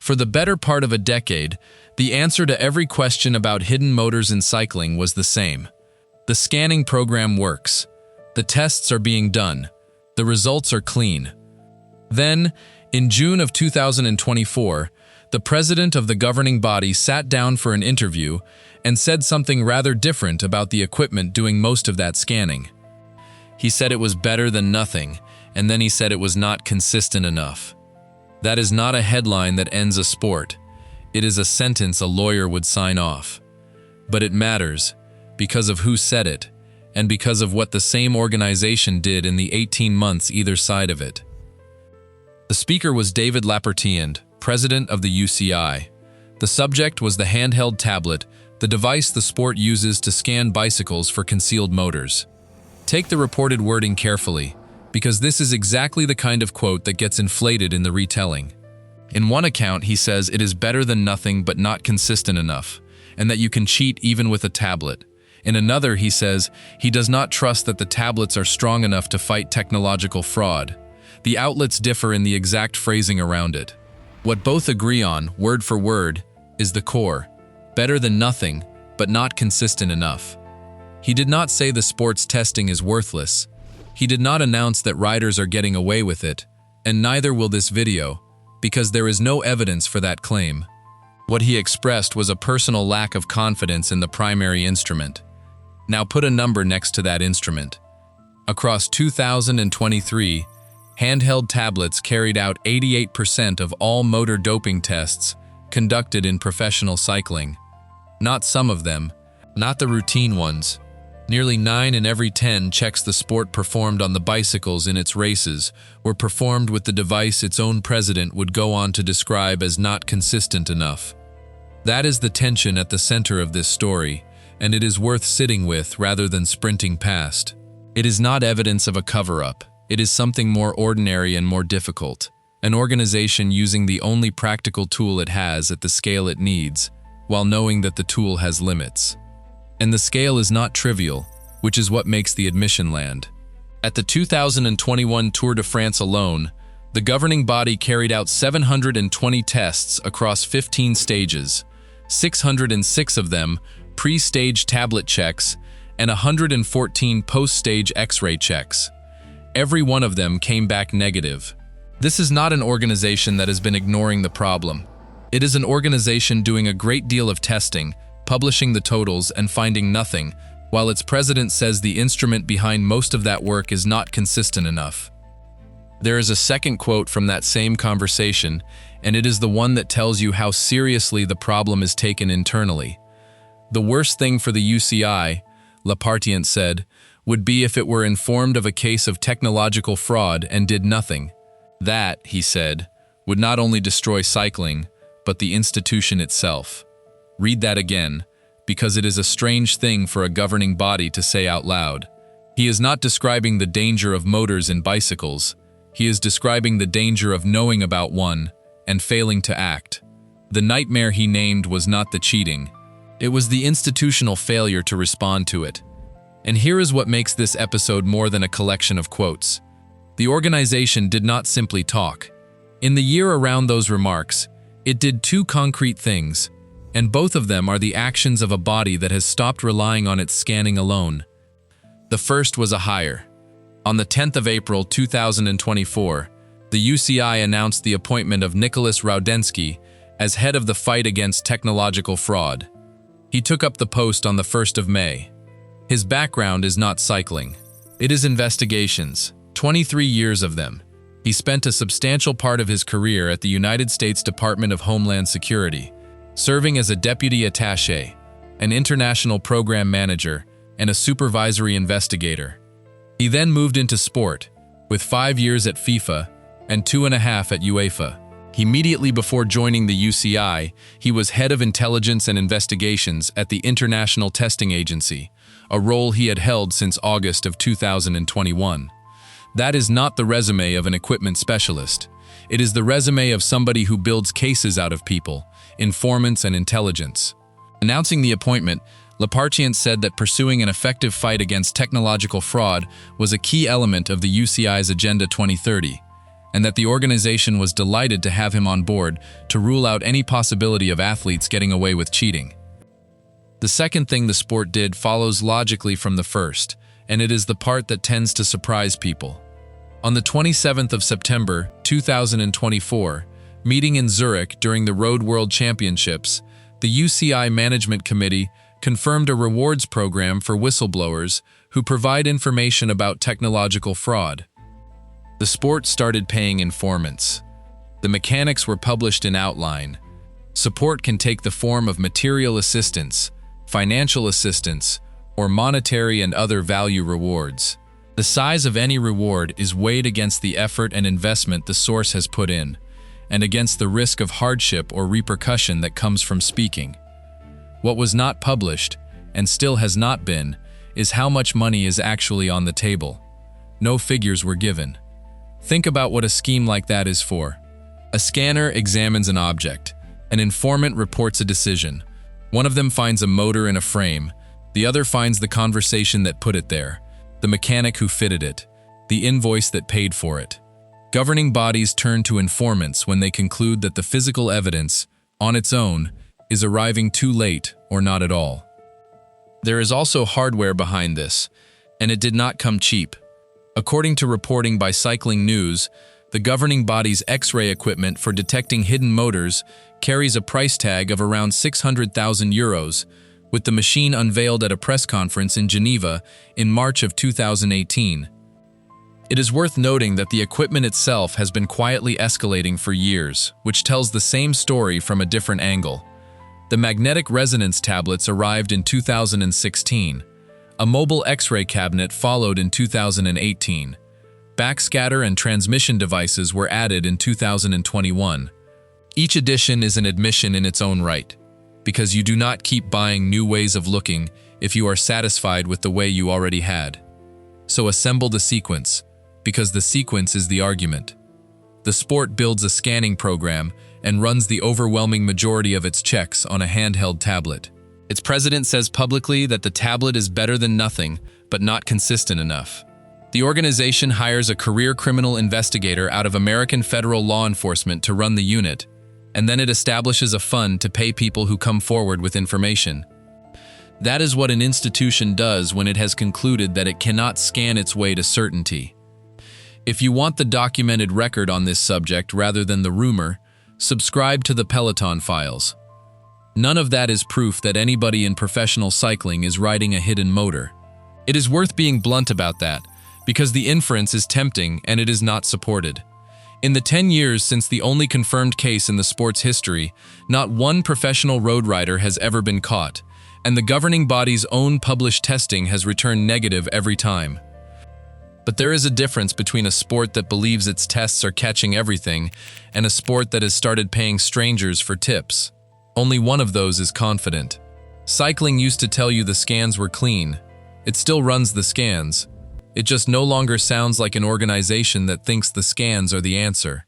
For the better part of a decade, the answer to every question about hidden motors in cycling was the same. The scanning program works. The tests are being done. The results are clean. Then, in June of 2024, the president of the governing body sat down for an interview and said something rather different about the equipment doing most of that scanning. He said it was better than nothing, and then he said it was not consistent enough. That is not a headline that ends a sport. It is a sentence a lawyer would sign off. But it matters, because of who said it, and because of what the same organization did in the 18 months either side of it. The speaker was David Lapertient, president of the UCI. The subject was the handheld tablet, the device the sport uses to scan bicycles for concealed motors. Take the reported wording carefully, because this is exactly the kind of quote that gets inflated in the retelling. In one account, he says it is better than nothing but not consistent enough, and that you can cheat even with a tablet. In another, he says he does not trust that the tablets are strong enough to fight technological fraud. The outlets differ in the exact phrasing around it. What both agree on, word for word, is the core: better than nothing, but not consistent enough. He did not say the sport's testing is worthless. He did not announce that riders are getting away with it, and neither will this video, because there is no evidence for that claim. What he expressed was a personal lack of confidence in the primary instrument. Now put a number next to that instrument. Across 2023, handheld tablets carried out 88% of all motor doping tests conducted in professional cycling. Not some of them, not the routine ones. Nearly 9 in every 10 checks the sport performed on the bicycles in its races were performed with the device its own president would go on to describe as not consistent enough. That is the tension at the center of this story, and it is worth sitting with rather than sprinting past. It is not evidence of a cover-up. It is something more ordinary and more difficult. An organization using the only practical tool it has at the scale it needs, while knowing that the tool has limits. And the scale is not trivial, which is what makes the admission land. At the 2021 Tour de France alone, the governing body carried out 720 tests across 15 stages, 606 of them pre-stage tablet checks, and 114 post-stage X-ray checks. Every one of them came back negative. This is not an organization that has been ignoring the problem. It is an organization doing a great deal of testing, publishing the totals and finding nothing, while its president says the instrument behind most of that work is not consistent enough. There is a second quote from that same conversation, and it is the one that tells you how seriously the problem is taken internally. The worst thing for the UCI, Lapertient said, would be if it were informed of a case of technological fraud and did nothing. That, he said, would not only destroy cycling, but the institution itself. Read that again, because it is a strange thing for a governing body to say out loud. He is not describing the danger of motors in bicycles. He is describing the danger of knowing about one and failing to act. The nightmare he named was not the cheating. It was the institutional failure to respond to it. And here is what makes this episode more than a collection of quotes. The organization did not simply talk. In the year around those remarks, it did two concrete things, and both of them are the actions of a body that has stopped relying on its scanning alone. The first was a hire. On the 10th of April 2024, the UCI announced the appointment of Nicholas Raudensky as head of the fight against technological fraud. He took up the post on the 1st of May. His background is not cycling. It is investigations, 23 years of them. He spent a substantial part of his career at the United States Department of Homeland Security, serving as a deputy attaché, an international program manager, and a supervisory investigator. He then moved into sport, with 5 years at FIFA and 2.5 at UEFA. Immediately before joining the UCI, he was head of intelligence and investigations at the International Testing Agency, a role he had held since August of 2021. That is not the resume of an equipment specialist. It is the resume of somebody who builds cases out of people, informants, and intelligence. Announcing the appointment, Lapertient said that pursuing an effective fight against technological fraud was a key element of the UCI's Agenda 2030. and that the organization was delighted to have him on board to rule out any possibility of athletes getting away with cheating. The second thing the sport did follows logically from the first, and it is the part that tends to surprise people. On the 27th of September, 2024, meeting in Zurich during the Road World Championships, the UCI Management Committee confirmed a rewards program for whistleblowers who provide information about technological fraud. The sport started paying informants. The mechanics were published in outline. Support can take the form of material assistance, financial assistance, or monetary and other value rewards. The size of any reward is weighed against the effort and investment the source has put in, and against the risk of hardship or repercussion that comes from speaking. What was not published, and still has not been, is how much money is actually on the table. No figures were given. Think about what a scheme like that is for. A scanner examines an object. An informant reports a decision. One of them finds a motor in a frame. The other finds the conversation that put it there, the mechanic who fitted it, the invoice that paid for it. Governing bodies turn to informants when they conclude that the physical evidence, on its own, is arriving too late or not at all. There is also hardware behind this, and it did not come cheap. According to reporting by Cycling News, the governing body's X-ray equipment for detecting hidden motors carries a price tag of around 600,000 euros, with the machine unveiled at a press conference in Geneva in March of 2018. It is worth noting that the equipment itself has been quietly escalating for years, which tells the same story from a different angle. The magnetic resonance tablets arrived in 2016. A mobile X-ray cabinet followed in 2018. Backscatter and transmission devices were added in 2021. Each edition is an admission in its own right, because you do not keep buying new ways of looking if you are satisfied with the way you already had. So assemble the sequence, because the sequence is the argument. The sport builds a scanning program and runs the overwhelming majority of its checks on a handheld tablet. Its president says publicly that the tablet is better than nothing, but not consistent enough. The organization hires a career criminal investigator out of American federal law enforcement to run the unit, and then it establishes a fund to pay people who come forward with information. That is what an institution does when it has concluded that it cannot scan its way to certainty. If you want the documented record on this subject rather than the rumor, subscribe to the Peloton Files. None of that is proof that anybody in professional cycling is riding a hidden motor. It is worth being blunt about that, because the inference is tempting and it is not supported. In the 10 years since the only confirmed case in the sport's history, not one professional road rider has ever been caught, and the governing body's own published testing has returned negative every time. But there is a difference between a sport that believes its tests are catching everything and a sport that has started paying strangers for tips. Only one of those is confident. Cycling used to tell you the scans were clean. It still runs the scans. It just no longer sounds like an organization that thinks the scans are the answer.